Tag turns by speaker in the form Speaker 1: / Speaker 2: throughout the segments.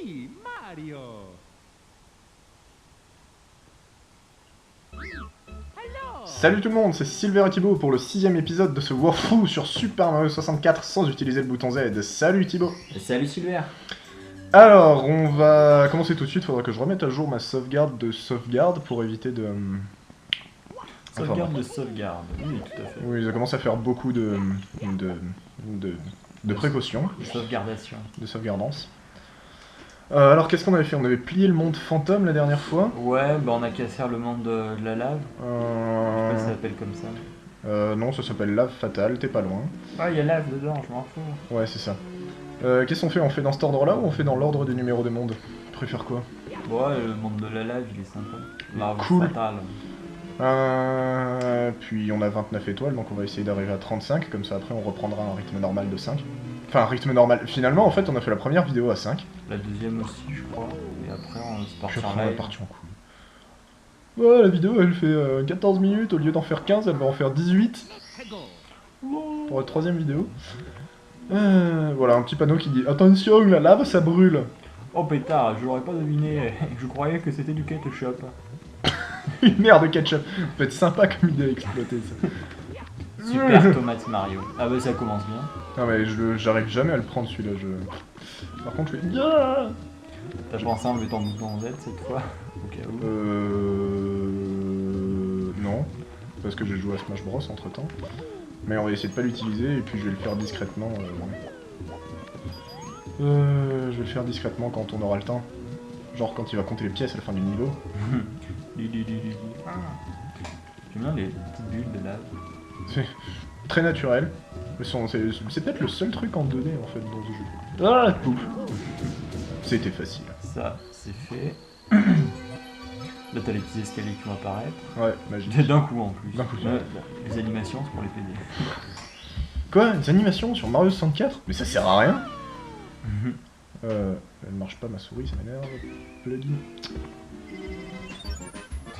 Speaker 1: me, Mario. Hello.
Speaker 2: Salut tout le monde, c'est Silver et Thibaut pour le 6ème épisode de ce walkthrough sur Super Mario 64 sans utiliser le bouton Z. Salut Thibaut.
Speaker 3: Salut Silver.
Speaker 2: Alors, on va commencer tout de suite, faudra que je remette à jour ma sauvegarde de sauvegarde pour éviter de...
Speaker 3: Sauvegarde de sauvegarde, oui tout à fait.
Speaker 2: Oui, ça commence à faire beaucoup de précautions,
Speaker 3: De sauvegardation.
Speaker 2: de sauvegardance. Alors qu'est-ce qu'on avait fait? On avait plié le monde fantôme la dernière fois.
Speaker 3: Ouais, bah on a qu'à faire le monde de la lave. Je sais pas si ça s'appelle comme ça.
Speaker 2: Non, ça s'appelle lave fatale, t'es pas loin.
Speaker 3: Ah, il y a lave dedans, je m'en fous.
Speaker 2: Ouais, c'est ça. Qu'est-ce qu'on fait? On fait dans cet ordre-là ou on fait dans l'ordre des numéros des mondes? Tu préfères quoi?
Speaker 3: Ouais, le monde de la lave, il est sympa. Lave
Speaker 2: Cool.
Speaker 3: fatale.
Speaker 2: Puis on a 29 étoiles, donc on va essayer d'arriver à 35, comme ça après on reprendra un rythme normal de 5. Enfin, un rythme normal. Finalement, en fait, on a fait la première vidéo à 5.
Speaker 3: La deuxième aussi, je crois. Et après, on se
Speaker 2: Puis
Speaker 3: part
Speaker 2: après,
Speaker 3: en
Speaker 2: on est
Speaker 3: live.
Speaker 2: parti en couille. Ouais, la vidéo, elle fait 14 minutes, au lieu d'en faire 15, elle va en faire 18 pour la troisième vidéo. Voilà, un petit panneau qui dit « Attention, la lave, ça brûle !»
Speaker 3: Oh pétard, je l'aurais pas deviné. Je croyais que c'était du ketchup.
Speaker 2: Une merde de ketchup. Ça peut être sympa comme idée à exploiter, ça.
Speaker 3: Super tomate Mario. Ah bah ça commence bien.
Speaker 2: Non mais j'arrive jamais à le prendre celui-là, Par contre, je fais... Yeah.
Speaker 3: T'as pensé à enlever ton bouton Z cette fois? Au cas où.
Speaker 2: Non. Parce que j'ai joué à Smash Bros entre temps. Mais on va essayer de pas l'utiliser et puis je vais le faire discrètement. Je vais le faire discrètement quand on aura le temps. Genre quand il va compter les pièces à la fin du niveau.
Speaker 3: J'aime bien les petites bulles de lave.
Speaker 2: C'est très naturel. C'est peut-être le seul truc en 2D en fait dans ce jeu. Ah, pouf. C'était facile.
Speaker 3: Ça, c'est fait. Là, t'as les petits escaliers qui vont apparaître.
Speaker 2: Ouais, magique.
Speaker 3: D'un coup en plus.
Speaker 2: D'un coup,
Speaker 3: Là, les animations, c'est pour les PD.
Speaker 2: Quoi? Des animations sur Mario 64? Mais ça sert à rien. Elle marche pas ma souris, ça m'énerve. Plugin.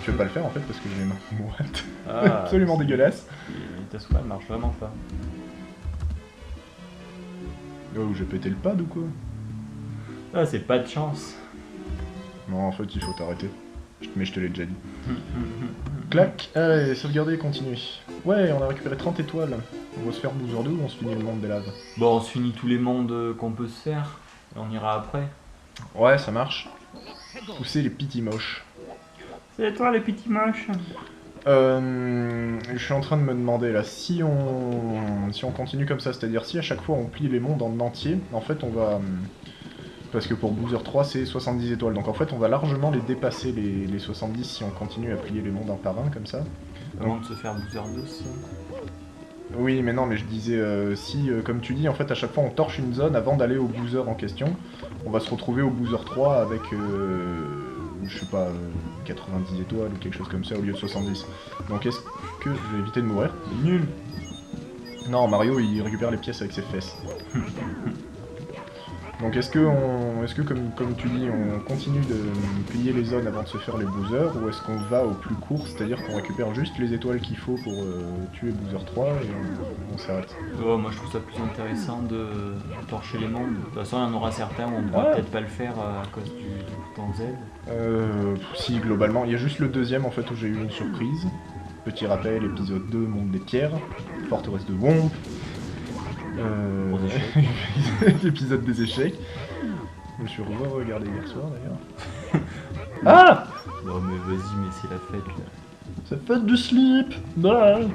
Speaker 2: Je vais pas le faire en fait parce que j'ai les mains moites.
Speaker 3: Ah,
Speaker 2: Absolument dégueulasse.
Speaker 3: Et ta souris, elle marche vraiment pas.
Speaker 2: Oh, j'ai pété le pad ou quoi?
Speaker 3: Ah, c'est pas de chance.
Speaker 2: Non, en fait, il faut t'arrêter. Mais je te l'ai déjà dit. Clac. Allez, sauvegarder et continuer. Ouais, on a récupéré 30 étoiles. On va se faire Bowser 2 ou on se finit le monde des laves?
Speaker 3: Bon, on se finit tous les mondes qu'on peut se faire. Et on ira après.
Speaker 2: Ouais, ça marche. Pousser les petits moches.
Speaker 3: C'est toi les petits moches.
Speaker 2: Je suis en train de me demander là, si on continue comme ça, c'est-à-dire si à chaque fois on plie les mondes en entier, en fait on va... Parce que pour Bowser 3 c'est 70 étoiles, donc en fait on va largement les dépasser les 70 si on continue à plier les mondes un par un comme ça.
Speaker 3: Avant de se faire Bowser 2 aussi.
Speaker 2: Oui mais non, mais je disais si comme tu dis en fait à chaque fois on torche une zone avant d'aller au Bowser en question, on va se retrouver au Bowser 3 avec je sais pas 90 étoiles ou quelque chose comme ça au lieu de 70. Donc est-ce que je vais éviter de mourir?
Speaker 3: Nul.
Speaker 2: Non, Mario il récupère les pièces avec ses fesses. Donc est-ce que comme tu dis, on continue de plier les zones avant de se faire les Bowser, ou est-ce qu'on va au plus court, c'est-à-dire qu'on récupère juste les étoiles qu'il faut pour tuer Bowser 3 et on s'arrête?
Speaker 3: Oh, moi je trouve ça plus intéressant de torcher les mondes. De toute façon, il y en aura certains où on ne pourra
Speaker 2: Ouais.
Speaker 3: peut-être pas le faire à cause du bouton Z.
Speaker 2: Si, globalement, il y a juste le deuxième en fait où j'ai eu une surprise. Petit rappel, épisode 2, Monde des Pierres, Forteresse de Womp. L'épisode des échecs. Je me suis regardé hier soir d'ailleurs. Ah!
Speaker 3: Non mais vas-y, mais c'est la fête là.
Speaker 2: Ça fait du slip! Bye!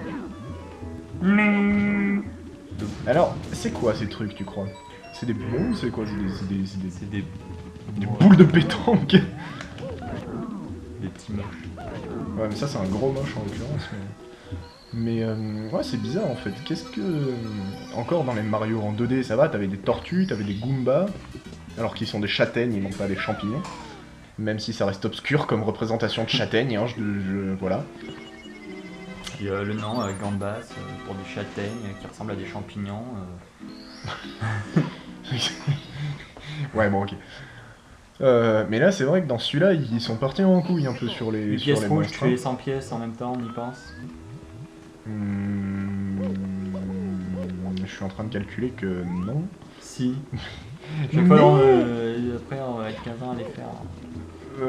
Speaker 2: Alors, c'est quoi ces trucs, tu crois? C'est des boules ou c'est quoi?
Speaker 3: C'est des
Speaker 2: Boules de pétanque!
Speaker 3: des petits moches.
Speaker 2: Ouais, mais ça, c'est un gros moche en l'occurrence. Mais ouais, c'est bizarre en fait. Qu'est-ce que. Encore dans les Mario en 2D, ça va, t'avais des tortues, t'avais des Goombas, alors qu'ils sont des châtaignes et non pas des champignons. Même si ça reste obscur comme représentation de châtaigne, hein, voilà.
Speaker 3: Puis le nom Gambas pour des châtaignes qui ressemblent à des champignons.
Speaker 2: Ouais, bon, ok. Mais là, c'est vrai que dans celui-là, ils sont partis en couille un peu sur les
Speaker 3: Les pièces rouges,
Speaker 2: monstres,
Speaker 3: tu fais les 100 pièces en même temps, on y pense.
Speaker 2: Je suis en train de calculer que non.
Speaker 3: Si. Chaque fois, après on va être 15 ans à les faire.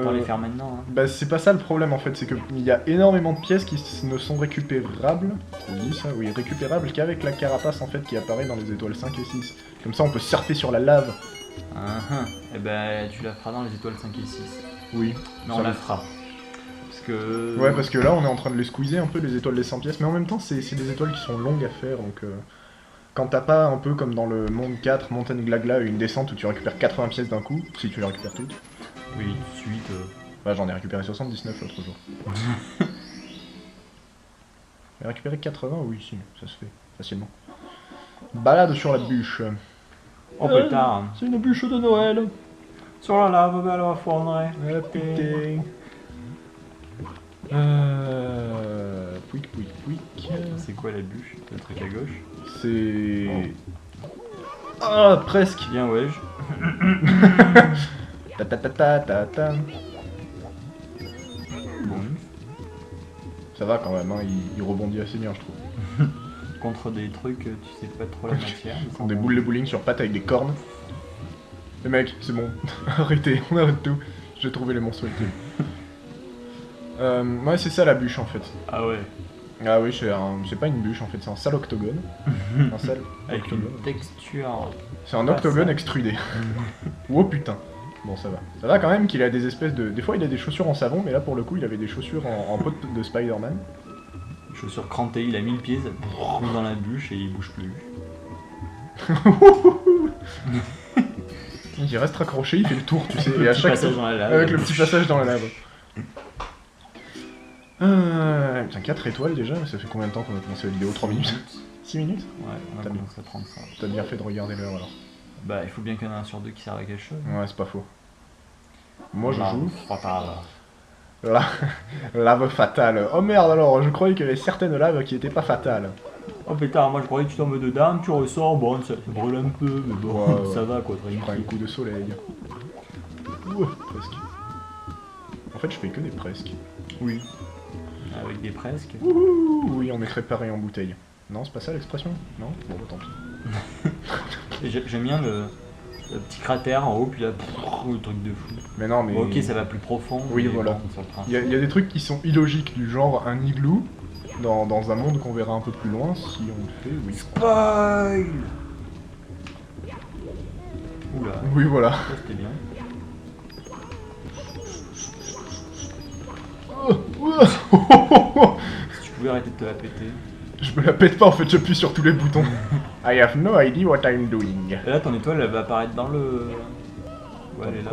Speaker 3: Pour les faire maintenant. Hein.
Speaker 2: Bah c'est pas ça le problème en fait, c'est qu'il y a énormément de pièces qui ne sont récupérables, on dit ça, oui, récupérables qu'avec la carapace en fait qui apparaît dans les étoiles 5 et 6. Comme ça on peut surfer sur la lave.
Speaker 3: Et ben tu la feras dans les étoiles 5 et 6.
Speaker 2: Oui.
Speaker 3: Mais
Speaker 2: ça
Speaker 3: on la
Speaker 2: le-
Speaker 3: fera. Parce que...
Speaker 2: Ouais parce que là on est en train de les squeezer un peu les étoiles des 100 pièces, mais en même temps c'est des étoiles qui sont longues à faire donc... Quand t'as pas un peu comme dans le monde 4, Montagne Glagla, une descente où tu récupères 80 pièces d'un coup, si tu les récupères toutes.
Speaker 3: Oui, tout de suite...
Speaker 2: Bah j'en ai récupéré 79 l'autre jour. J'ai récupéré 80, oui si, ça se fait facilement. Balade sur la bûche.
Speaker 3: Oh pétard.
Speaker 2: C'est une bûche de Noël.
Speaker 3: Sur la lave, ben elle va fondre.
Speaker 2: Ah putain. Pouic, pouic, pouic.
Speaker 3: C'est quoi la bûche? Le truc à gauche?
Speaker 2: C'est... Ah, presque.
Speaker 3: Bien ouais.
Speaker 2: Ta ta ta ta ta ta.
Speaker 3: Bon.
Speaker 2: Ça va quand même, hein, il rebondit assez bien je trouve.
Speaker 3: Contre des trucs, tu sais pas trop la matière.
Speaker 2: Ils font des boules de bowling sur pattes avec des cornes. Les mecs, c'est bon. Arrêtez, on arrête tout. J'ai trouvé les monstres utiles. Ouais, c'est ça la bûche en fait.
Speaker 3: Ah ouais.
Speaker 2: Ah oui, c'est pas une bûche en fait, c'est un sale octogone. Un sale
Speaker 3: Avec une
Speaker 2: octogone.
Speaker 3: texture.
Speaker 2: C'est un
Speaker 3: pas
Speaker 2: octogone
Speaker 3: ça.
Speaker 2: extrudé. Oh putain. Bon, ça va. Ça va quand même qu'il a des espèces de... Des fois, il a des chaussures en savon, mais là, pour le coup, il avait des chaussures en peau de Spider-Man.
Speaker 3: Chaussure crantée, il a mis le pied dans la bûche et il bouge plus.
Speaker 2: Il reste raccroché, il fait le tour, tu sais, et à
Speaker 3: Petit
Speaker 2: chaque
Speaker 3: passage dans la lave.
Speaker 2: avec le petit passage dans la lave. Putain, 4 étoiles déjà, mais ça fait combien de temps qu'on a commencé la vidéo? 3 minutes? 6 minutes?
Speaker 3: Ouais, on a
Speaker 2: T'as
Speaker 3: commencé à prendre ça.
Speaker 2: T'as bien fait de regarder l'heure alors.
Speaker 3: Bah, il faut bien qu'il y en ait un sur deux qui serve à quelque chose.
Speaker 2: Ouais, c'est pas faux. Moi, je
Speaker 3: Là,
Speaker 2: joue
Speaker 3: fatal.
Speaker 2: la lave fatale. Oh merde alors, je croyais qu'il y avait certaines laves qui étaient pas fatales.
Speaker 3: Oh pétard, moi je croyais que tu tombes dedans, tu ressors, bon, ça brûle un peu, mais bon,
Speaker 2: Ouais,
Speaker 3: ça va quoi,
Speaker 2: Je prends un
Speaker 3: tranquille.
Speaker 2: coup de soleil. Ouh, presque. En fait, je fais que des presque.
Speaker 3: Oui. Avec des presque.
Speaker 2: Ouh, oui, on mettrait pareil en bouteille. Non, c'est pas ça l'expression? Non? Bon, bah, tant pis.
Speaker 3: Et j'aime bien le petit cratère en haut, puis là, le truc de fou.
Speaker 2: Mais non, mais...
Speaker 3: Bon, ok, ça va plus profond.
Speaker 2: Oui,
Speaker 3: mais
Speaker 2: voilà.
Speaker 3: bon, sur le principe.
Speaker 2: Il y a des trucs qui sont illogiques, du genre un igloo, dans un monde qu'on verra un peu plus loin, si on le fait, oui.
Speaker 3: Spoil. Oula,
Speaker 2: Oui, voilà.
Speaker 3: ça c'était bien. Si tu pouvais arrêter de te la péter.
Speaker 2: Je me la pète pas, en fait, j'appuie sur tous les boutons. I have no idea what I'm doing.
Speaker 3: Et là, ton étoile, elle va apparaître dans le... Ouais, elle est là.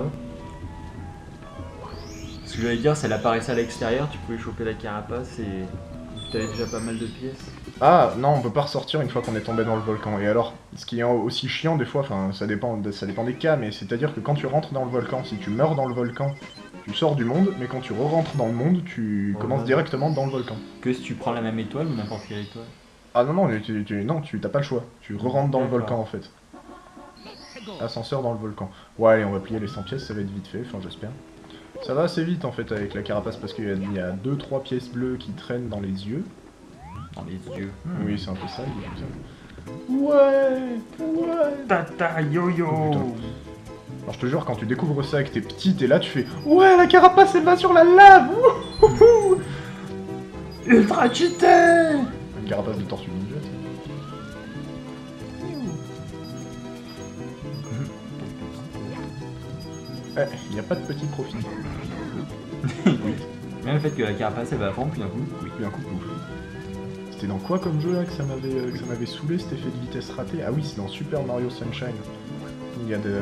Speaker 3: Ce que j'allais dire, c'est elle apparaissait à l'extérieur, tu pouvais choper la carapace et t'avais déjà pas mal de pièces.
Speaker 2: Ah, non, on peut pas ressortir une fois qu'on est tombé dans le volcan. Et alors, ce qui est aussi chiant des fois, enfin, ça dépend des cas, mais c'est-à-dire que quand tu rentres dans le volcan, si tu meurs dans le volcan, tu sors du monde, mais quand tu re-rentres dans le monde, tu commences directement dans le volcan.
Speaker 3: Que si tu prends la même étoile ou n'importe quelle étoile.
Speaker 2: Ah non, non, tu t'as pas le choix. Tu re-rentres dans le
Speaker 3: D'accord.
Speaker 2: volcan en fait. Ascenseur dans le volcan. Ouais, allez, on va plier les 100 pièces, ça va être vite fait, enfin j'espère. Ça va assez vite en fait avec la carapace parce qu'il y a 2-3 pièces bleues qui traînent dans les yeux.
Speaker 3: Dans les yeux.
Speaker 2: Oui, c'est un peu ça, il est comme ça. Ouais.
Speaker 3: Tata yo-yo.
Speaker 2: Oh, putain. Alors je te jure, quand tu découvres ça et que t'es petit, t'es là, tu fais ouais, la carapace elle va sur la lave. Wouhou.
Speaker 3: Ultra cheaté.
Speaker 2: Une carapace de tortue ninja. Il n'y a pas de petit profit.
Speaker 3: Même le fait que la carapace elle va à fond, puis d'un coup.
Speaker 2: Oui, un coup pouf. C'était dans quoi comme jeu là que ça m'avait saoulé cet effet de vitesse raté? Ah oui, c'est dans Super Mario Sunshine. Il y a de...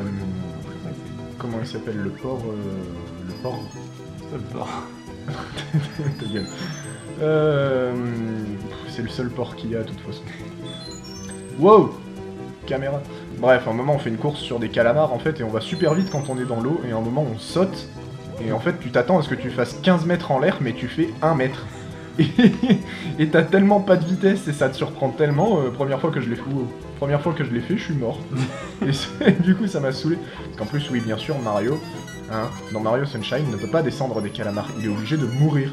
Speaker 2: comment il s'appelle? Le port... le port...
Speaker 3: Ça le part.
Speaker 2: Ta gueule. C'est le seul port qu'il y a de toute façon. Wow! Caméra. Bref, à un moment on fait une course sur des calamars en fait et on va super vite quand on est dans l'eau et à un moment on saute et en fait tu t'attends à ce que tu fasses 15 mètres en l'air mais tu fais 1 mètre. Et t'as tellement pas de vitesse et ça te surprend tellement, première fois que je l'ai fait, je suis mort. Et du coup ça m'a saoulé. Parce qu'en plus oui bien sûr Mario, hein, dans Mario Sunshine ne peut pas descendre des calamars, il est obligé de mourir.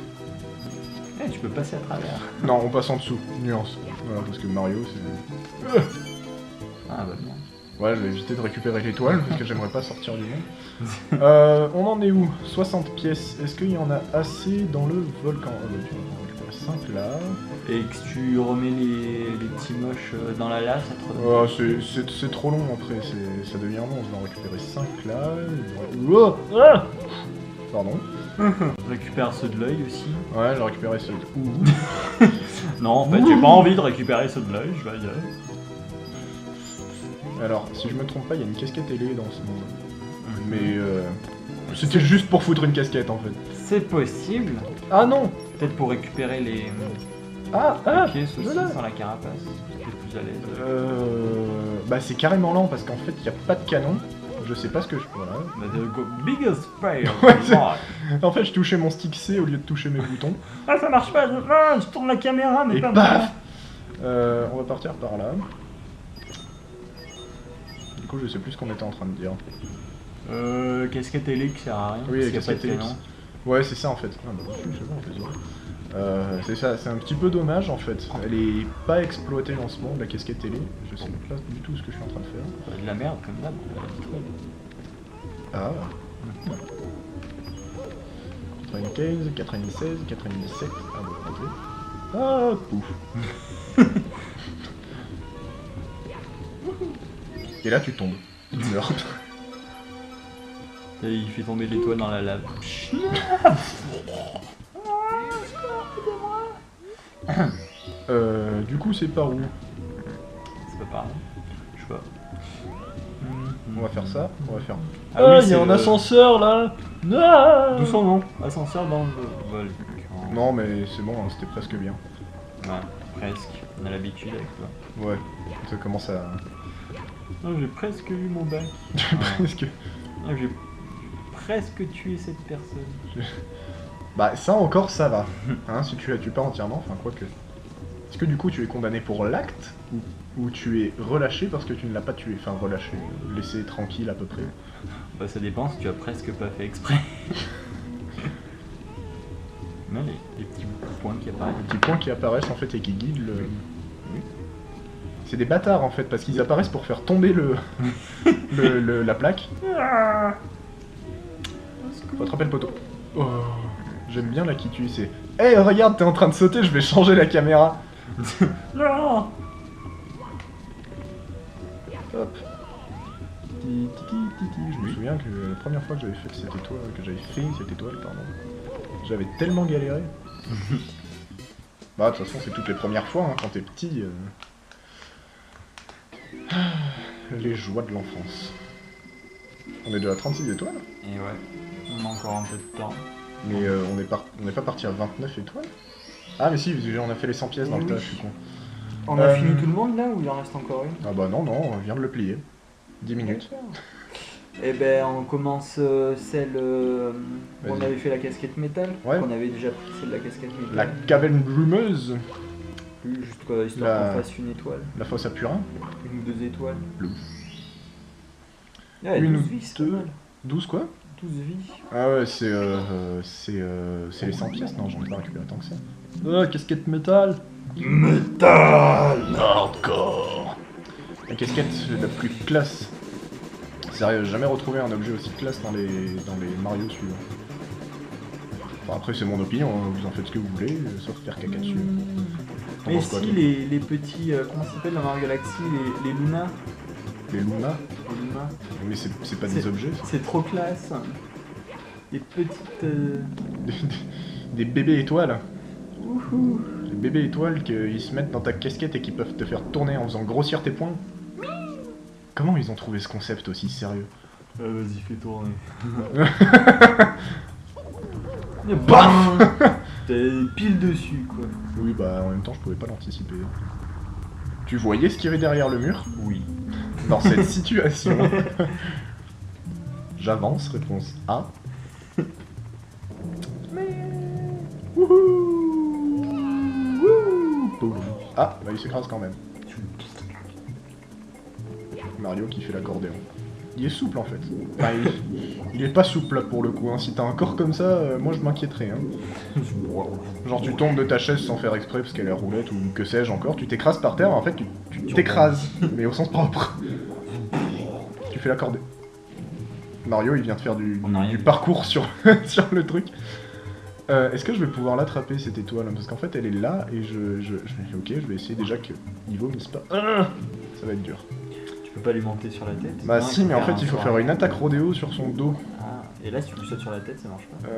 Speaker 3: Eh, tu peux passer à travers.
Speaker 2: Non on passe en dessous, nuance. Voilà parce que Mario c'est...
Speaker 3: Ah bah bien.
Speaker 2: Ouais, je vais éviter de récupérer l'étoile parce que j'aimerais pas sortir du monde. On en est où? 60 pièces. Est-ce qu'il y en a assez dans le volcan? Ah bah tu vas récupérer 5 là.
Speaker 3: Et que tu remets les petits moches dans la lave, ça te redonne.
Speaker 2: C'est trop long après, ça devient long. Je vais en récupérer 5 là. Oh ah pardon.
Speaker 3: Récupère ceux de l'œil aussi.
Speaker 2: Ouais, j'ai récupéré ceux. Ouh.
Speaker 3: Non, en fait, j'ai pas envie de récupérer ceux de l'œil, je vais y aller.
Speaker 2: Alors, si je me trompe pas, il y a une casquette ailée dans ce monde. Mais c'était juste pour foutre une casquette en fait.
Speaker 3: C'est possible.
Speaker 2: Ah non.
Speaker 3: Peut-être pour récupérer les pièces aussi
Speaker 2: voilà.
Speaker 3: sans la carapace. T'es plus à l'aise.
Speaker 2: Bah c'est carrément lent parce qu'en fait il n'y a pas de canon. Je sais pas ce que je... Voilà.
Speaker 3: Bah, the biggest fail.
Speaker 2: Ouais, c'est- En fait je touchais mon stick C au lieu de toucher mes boutons.
Speaker 3: Ah, ça marche pas, je tourne la caméra, mais
Speaker 2: Et
Speaker 3: pas
Speaker 2: paf On va partir par là. Du coup je sais plus ce qu'on était en train de dire.
Speaker 3: Casquette ailée qui sert à rien.
Speaker 2: Oui,
Speaker 3: parce
Speaker 2: la
Speaker 3: qu'il y a pas de
Speaker 2: casquette ailée.
Speaker 3: canon.
Speaker 2: Ouais c'est ça en fait. Ah bah c'est bon, désolé. C'est ça, c'est un petit peu dommage en fait. Elle est pas exploitée dans ce monde, la casquette télé. Je sais pas du tout ce que je suis en train de faire.
Speaker 3: De la merde comme d'hab.
Speaker 2: Ah. 95, 96, 97. Ah bon, ok. Ah, pouf. Et là tu tombes. Tu meurs.
Speaker 3: Et il fait tomber l'étoile dans la lave.
Speaker 2: Du coup c'est par où?
Speaker 3: C'est pas pareil. Je sais pas.
Speaker 2: On va faire ça, on va faire...
Speaker 3: Ah oui,
Speaker 2: il y a un ascenseur là.
Speaker 3: D'où son nom? Ascenseur dans le volcan.
Speaker 2: Non mais c'est bon, hein, c'était presque bien.
Speaker 3: Ouais, presque. On a l'habitude avec toi.
Speaker 2: Ouais, ça commence à...
Speaker 3: Non, j'ai presque eu mon bac.
Speaker 2: presque...
Speaker 3: Ah, j'ai presque tué cette personne.
Speaker 2: Bah ça encore ça va, hein, si tu la tues pas entièrement, enfin quoique. Est-ce que du coup tu es condamné pour l'acte ou tu es relâché parce que tu ne l'as pas tué? Enfin relâché, laissé tranquille à peu près.
Speaker 3: Bah ça dépend si tu as presque pas fait exprès. Mais les petits points qui apparaissent.
Speaker 2: Les petits points qui apparaissent en fait et qui guident le... C'est des bâtards en fait parce qu'ils apparaissent pour faire tomber la plaque. Faut attraper le poteau. Oh, j'aime bien la qui tue, c'est... Hey regarde, t'es en train de sauter, je vais changer la caméra.
Speaker 3: Non.
Speaker 2: Hop. Je me souviens que la première fois que j'avais fait cette étoile, pardon, j'avais tellement galéré. Bah de toute façon c'est toutes les premières fois, hein, quand t'es petit. Les joies de l'enfance. On est déjà à 36 étoiles,
Speaker 3: Et ouais, on a encore un peu de temps.
Speaker 2: mais on n'est pas parti à 29 étoiles. Ah mais si, on a fait les 100 pièces dans le tas, je suis con.
Speaker 3: On a fini tout le monde là ou il en reste encore une?
Speaker 2: Ah bah non, on vient de le plier. 10 minutes.
Speaker 3: Et ben on commence celle où on
Speaker 2: Vas-y.
Speaker 3: avait fait la casquette métal.
Speaker 2: Ouais.
Speaker 3: On avait déjà pris celle de la casquette métal.
Speaker 2: La caverne brumeuse,
Speaker 3: Juste quoi, histoire qu'on fasse une étoile.
Speaker 2: la fosse à Purin.
Speaker 3: Une ou deux étoiles.
Speaker 2: Le-
Speaker 3: Ouais,
Speaker 2: Une
Speaker 3: 12
Speaker 2: ou
Speaker 3: vies, c'est
Speaker 2: deux.
Speaker 3: pas mal.
Speaker 2: 12 quoi?
Speaker 3: 12 vies.
Speaker 2: Ah ouais, c'est les 100 pièces, non, j'en ai pas récupéré tant que ça. Ah, casquette métal. Métal hardcore. La casquette la plus classe. Sérieux, j'ai jamais retrouvé un objet aussi classe dans les Mario suivants. Enfin, après c'est mon opinion, hein, vous en faites ce que vous voulez, sauf faire caca dessus. T'en
Speaker 3: Mais
Speaker 2: penses quoi,
Speaker 3: si
Speaker 2: toi
Speaker 3: les petits, comment ça s'appelle dans Mario Galaxy, les Luna.
Speaker 2: Les Luna.
Speaker 3: Les Luna.
Speaker 2: Mais c'est pas des objets, ça.
Speaker 3: C'est trop classe. Des petites...
Speaker 2: Des bébés étoiles.
Speaker 3: Wouhou.
Speaker 2: Les bébés étoiles qu'ils se mettent dans ta casquette et qui peuvent te faire tourner en faisant grossir tes poings. Comment ils ont trouvé ce concept aussi sérieux?
Speaker 3: Vas-y, fais tourner.
Speaker 2: Bam.
Speaker 3: T'es pile dessus, quoi.
Speaker 2: Oui, bah en même temps, je pouvais pas l'anticiper. Tu voyais ce qu'il y avait derrière le mur?
Speaker 3: Oui.
Speaker 2: Dans cette situation. J'avance, réponse A. Wouhou. Wouhou. Pouf. Ah, bah il s'écrase quand même. Mario qui fait l'accordéon. Il est souple en fait. Enfin, il est pas souple là pour le coup. Hein. Si t'as un corps comme ça, moi je m'inquiéterais. Hein. Genre tu tombes de ta chaise sans faire exprès parce qu'elle est roulette ou que sais-je encore, tu t'écrases par terre, en fait tu t'écrases, mais au sens propre. fais l'accordé. Mario, il vient de faire du
Speaker 3: On a rien vu.
Speaker 2: parcours sur, sur le truc. Est-ce que je vais pouvoir l'attraper cette étoile? Parce qu'en fait elle est là et ok, je vais essayer déjà que il vomisse pas. Ça va être dur.
Speaker 3: Tu peux pas lui monter sur la tête?
Speaker 2: Bah
Speaker 3: Non,
Speaker 2: si, mais en fait
Speaker 3: un
Speaker 2: il faut
Speaker 3: saut
Speaker 2: faire
Speaker 3: arrière.
Speaker 2: une attaque rodéo sur son dos.
Speaker 3: Ah, et là, si tu lui sautes sur la tête, ça marche pas.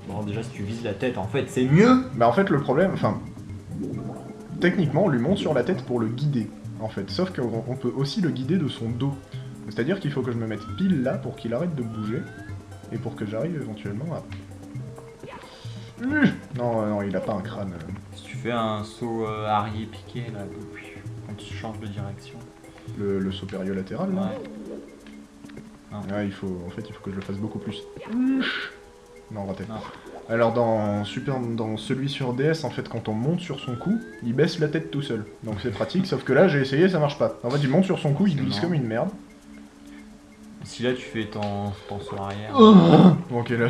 Speaker 3: Bon, déjà, si tu vises la tête, en fait, c'est mieux.
Speaker 2: Bah en fait le problème, enfin... Techniquement on lui monte sur la tête pour le guider, en fait. Sauf qu'on peut aussi le guider de son dos. C'est-à-dire qu'il faut que je me mette pile là pour qu'il arrête de bouger. Et pour que j'arrive éventuellement à... Non, non, il a pas un crâne.
Speaker 3: Si tu fais un saut arrière piqué, là, quand tu changes de direction.
Speaker 2: Le saut périolatéral là.
Speaker 3: Ouais.
Speaker 2: Ouais, il faut que je le fasse beaucoup plus. Non, raté.
Speaker 3: Non.
Speaker 2: Alors dans celui sur DS, en fait, quand on monte sur son cou, il baisse la tête tout seul. Donc c'est pratique, sauf que là j'ai essayé, ça marche pas. En fait, il monte sur son cou, il glisse
Speaker 3: Non.
Speaker 2: comme une merde.
Speaker 3: Si là, tu fais ton saut arrière.
Speaker 2: Ok, là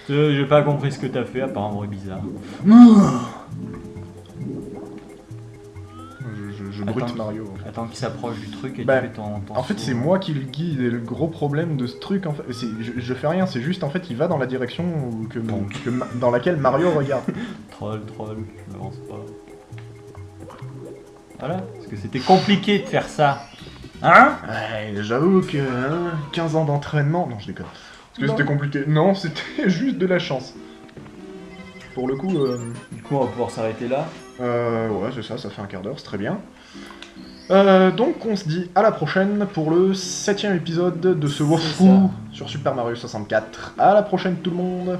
Speaker 3: J'ai pas compris ce que t'as fait, apparemment bizarre.
Speaker 2: je brute
Speaker 3: Attends.
Speaker 2: Mario. En fait.
Speaker 3: Attends qu'il s'approche du truc et
Speaker 2: Bah,
Speaker 3: tu fais ton
Speaker 2: En fait,
Speaker 3: saut.
Speaker 2: c'est moi qui le guide et le gros problème de ce truc, en fait, je fais rien, c'est juste en fait, il va dans la direction dans laquelle Mario regarde.
Speaker 3: Troll, je m'avance pas. Voilà, parce que c'était compliqué de faire ça. Hein?
Speaker 2: Ouais, j'avoue que 15 ans d'entraînement. Non, je déconne. Parce que
Speaker 3: Non.
Speaker 2: c'était compliqué. Non, c'était juste de la chance. Pour le coup,
Speaker 3: Du coup, on va pouvoir s'arrêter là.
Speaker 2: ouais, c'est ça, ça fait un quart d'heure, c'est très bien. Donc, on se dit à la prochaine pour le 7ème épisode de ce
Speaker 3: C'est
Speaker 2: Wolfou sur Super Mario 64. À la prochaine, tout le monde!